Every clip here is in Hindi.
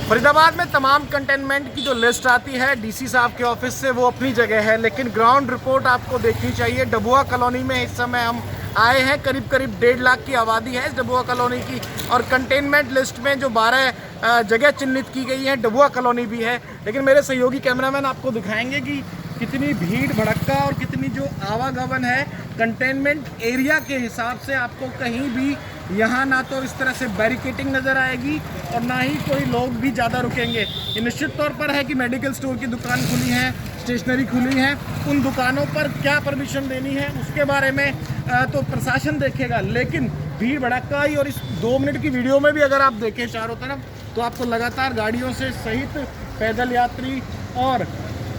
फरीदाबाद में तमाम कंटेनमेंट की जो लिस्ट आती है डीसी साहब के ऑफिस से वो अपनी जगह है, लेकिन ग्राउंड रिपोर्ट आपको देखनी चाहिए। डबुआ कॉलोनी में इस समय हम आए हैं। करीब 1.5 लाख की आबादी है इस डबुआ कॉलोनी की, और कंटेनमेंट लिस्ट में जो 12 जगह चिन्हित की गई हैं डबुआ कॉलोनी भी है। लेकिन मेरे सहयोगी कैमरामैन आपको दिखाएंगे कि कितनी भीड़ भड़क्का और कितनी जो आवागमन है कंटेनमेंट एरिया के हिसाब से। आपको कहीं भी यहाँ ना तो इस तरह से बैरिकेटिंग नज़र आएगी और ना ही कोई लोग भी ज़्यादा रुकेंगे। ये निश्चित तौर पर है कि मेडिकल स्टोर की दुकान खुली है, स्टेशनरी खुली है, उन दुकानों पर क्या परमिशन देनी है उसके बारे में तो प्रशासन देखेगा। लेकिन भीड़ भड़क्का ही, और इस 2 मिनट की वीडियो में भी अगर आप देखें चारों तरफ तो आपको लगातार गाड़ियों से सहित पैदल यात्री और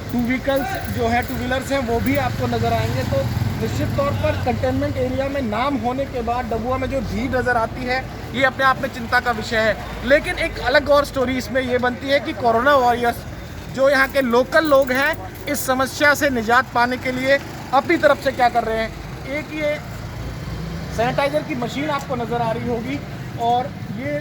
टू व्हीलर्स हैं वो भी आपको नज़र आएंगे। तो निश्चित तौर पर कंटेनमेंट एरिया में नाम होने के बाद डबुआ में जो भीड़ नज़र आती है ये अपने आप में चिंता का विषय है। लेकिन एक अलग और स्टोरी इसमें ये बनती है कि कोरोना वॉरियर्स जो यहाँ के लोकल लोग हैं इस समस्या से निजात पाने के लिए अपनी तरफ से क्या कर रहे हैं। एक ये सैनिटाइज़र की मशीन आपको नज़र आ रही होगी, और ये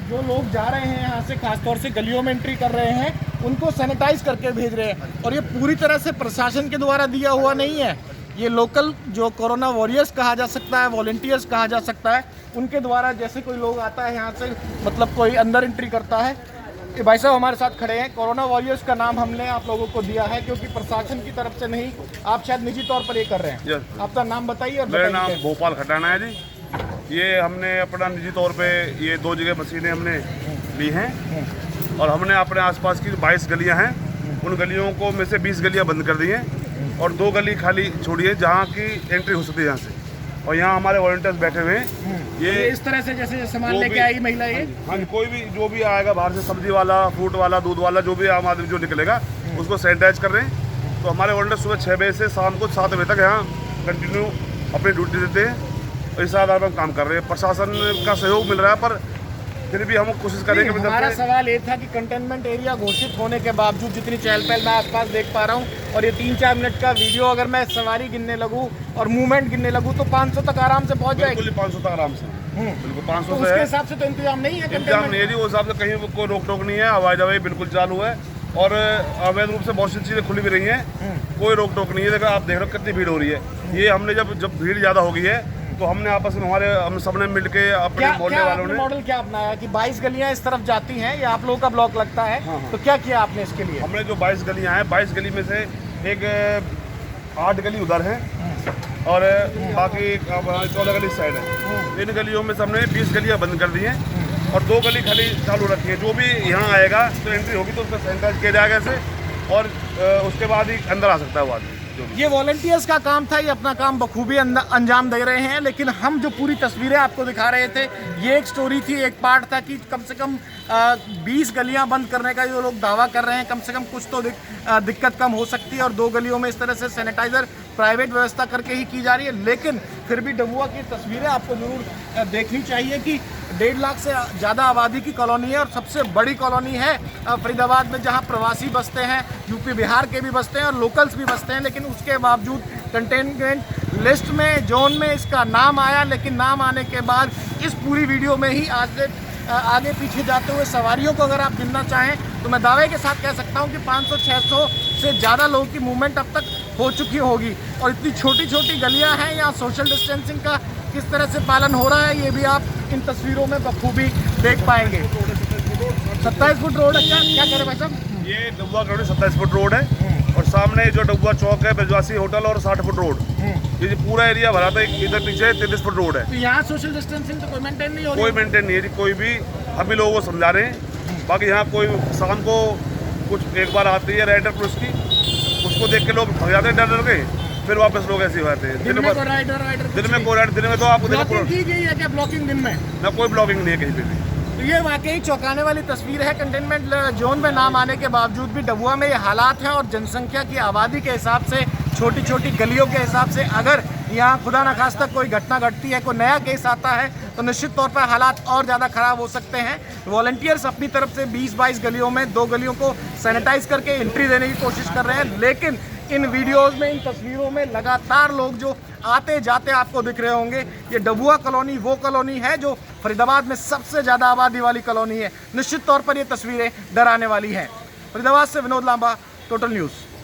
जो लोग जा रहे हैं यहाँ से खासतौर से गलियों में एंट्री कर रहे हैं उनको सैनिटाइज करके भेज रहे हैं। और ये पूरी तरह से प्रशासन के द्वारा दिया हुआ नहीं है, ये लोकल जो कोरोना वॉरियर्स कहा जा सकता है, वॉलंटियर्स कहा जा सकता है, उनके द्वारा जैसे कोई लोग आता है यहाँ से, मतलब कोई अंदर एंट्री करता है। ये भाई साहब हमारे साथ खड़े हैं। कोरोना वॉरियर्स का नाम हमने आप लोगों को दिया है क्योंकि प्रशासन की तरफ से नहीं, आप शायद निजी तौर पर ये कर रहे हैं। आपका नाम बताइए। और मेरा नाम भोपाल खटाना है जी। ये हमने अपना निजी तौर पे ये 2 जगह मशीनें हमने ली हैं, और हमने अपने आसपास की 22 गलियां हैं उन गलियों को में से 20 गलियां बंद कर दी हैं और 2 गली खाली छोड़ी है जहाँ की एंट्री हो सकती है यहाँ से। और यहाँ हमारे वॉलंटियर्स बैठे हुए हैं। ये इस तरह से जैसे सामान लेके आई महिला, ये हाँ जी, कोई भी जो भी आएगा बाहर से, सब्जी वाला, फ्रूट वाला, दूध वाला, जो भी आम आदमी जो निकलेगा उसको सैनिटाइज कर रहे हैं। तो हमारे वॉलंटियर्स सुबह 6 बजे से शाम को 7 बजे तक यहाँ कंटिन्यू अपनी ड्यूटी देते हैं। इस आधार पर हम काम कर रहे हैं। प्रशासन का सहयोग मिल रहा है, पर फिर भी हम कोशिश करेंगे। हमारा सवाल ये था कि कंटेनमेंट एरिया घोषित होने के बावजूद जितनी चहल पहल मैं आसपास देख पा रहा हूँ, और ये 3-4 मिनट का वीडियो अगर मैं सवारी गिनने लगूँ और मूवमेंट गिनने लगूँ तो 500 तक आराम से पहुँच जाएगी। 500 तक आराम से, बिल्कुल 500 तो उसके हिसाब से तो इंतजाम नहीं है, इंतजाम नहीं है जी। उस हिसाब से कहीं कोई रोक टोक नहीं है, हवाई जवाई बिल्कुल चालू है, और अवैध रूप से बहुत सी चीज़ें खुली भी रही हैं, कोई रोक टोक नहीं है। देखो आप देख रहे हो कितनी भीड़ हो रही है। ये हमने जब भीड़ ज़्यादा हो गई है तो हमने आपस में हम सबने मिलके अपने मोहल्ले वालों ने मॉडल क्या अपनाया कि 22 गलियां इस तरफ जाती हैं, या आप लोगों का ब्लॉक लगता है। तो क्या किया आपने इसके लिए? हमने जो 22 गलियां हैं, 22 गली में से एक 8 गली उधर है और बाकी 14 गली साइड है। इन गलियों में से हमने 20 गलियां बंद कर दी हैं और 2 गली खाली चालू रखी है। जो भी यहाँ आएगा तो एंट्री होगी तो उसका सैनिटाइज किया जाएगा ऐसे, और उसके बाद ही अंदर आ सकता है वो आदमी। ये वॉलंटियर्स का काम था, ये अपना काम बखूबी अंजाम दे रहे हैं। लेकिन हम जो पूरी तस्वीरें आपको दिखा रहे थे ये एक स्टोरी थी, एक पार्ट था कि कम से कम 20 गलियां बंद करने का जो लोग दावा कर रहे हैं, कम से कम कुछ तो दिक्कत कम हो सकती है। और 2 गलियों में इस तरह से सैनिटाइज़र प्राइवेट व्यवस्था करके ही की जा रही है। लेकिन फिर भी डबुआ की तस्वीरें आपको जरूर देखनी चाहिए कि 1.5 लाख से ज़्यादा आबादी की कॉलोनी है और सबसे बड़ी कॉलोनी है फरीदाबाद में, जहां प्रवासी बसते हैं, यूपी बिहार के भी बसते हैं और लोकल्स भी बसते हैं। लेकिन उसके बावजूद कंटेनमेंट लिस्ट में, जोन में इसका नाम आया। लेकिन नाम आने के बाद इस पूरी वीडियो में ही आज से आगे पीछे जाते हुए सवारियों को अगर आप गिनना चाहें तो मैं दावे के साथ कह सकता हूं कि 500-600 से ज़्यादा लोगों की मूवमेंट अब तक हो चुकी होगी। और इतनी छोटी छोटी गलियां हैं, यहाँ सोशल डिस्टेंसिंग का किस तरह से पालन हो रहा है ये भी आप इन तस्वीरों में बखूबी देख पाएंगे। 27 फुट रोड है। क्या कह रहे भाई साहब? ये डबुआ कॉलोनी 27 फुट रोड है, और सामने जो डबुआ चौक है, ब्रजवासी होटल और 60 फुट रोड, ये पूरा एरिया भरा था। इधर पीछे 33 फुट रोड है। तो यहाँ सोशल डिस्टेंसिंग तो कोई मेंटेन नहीं हो रही? कोई मेंटेन नहीं है, कोई भी। हम भी लोगों को समझा रहे हैं। बाकी यहाँ कोई शाम को कुछ एक बार आती है राइडर पुलिस की, उसको देख के लोग भग जाते हैं डर के, फिर वापस लोग ऐसे होते हैं। दिन में कोई राइडर दिन में तो आपको ब्लॉकिंग की गई है क्या? ब्लॉकिंग दिन में ना, कोई ब्लॉकिंग नहीं है कहीं पे भी। तो ये वाकई चौंकाने वाली तस्वीर है। कंटेनमेंट जोन में नाम आने के बावजूद भी डबुआ में ये हालात हैं, और जनसंख्या की आबादी के हिसाब से, छोटी छोटी गलियों के हिसाब से अगर यहाँ खुदा न खास्ता कोई घटना घटती है, कोई नया केस आता है तो निश्चित तौर पर हालात और ज़्यादा ख़राब हो सकते हैं। वॉलंटियर्स अपनी तरफ से 20-22 गलियों में 2 गलियों को सैनिटाइज करके एंट्री देने की कोशिश कर रहे हैं। लेकिन इन वीडियोस में, इन तस्वीरों में लगातार लोग जो आते जाते आपको दिख रहे होंगे। ये डबुआ कॉलोनी वो कॉलोनी है जो फरीदाबाद में सबसे ज़्यादा आबादी वाली कॉलोनी है। निश्चित तौर पर ये तस्वीरें डराने वाली हैं। फरीदाबाद से विनोद लांबा, टोटल न्यूज़।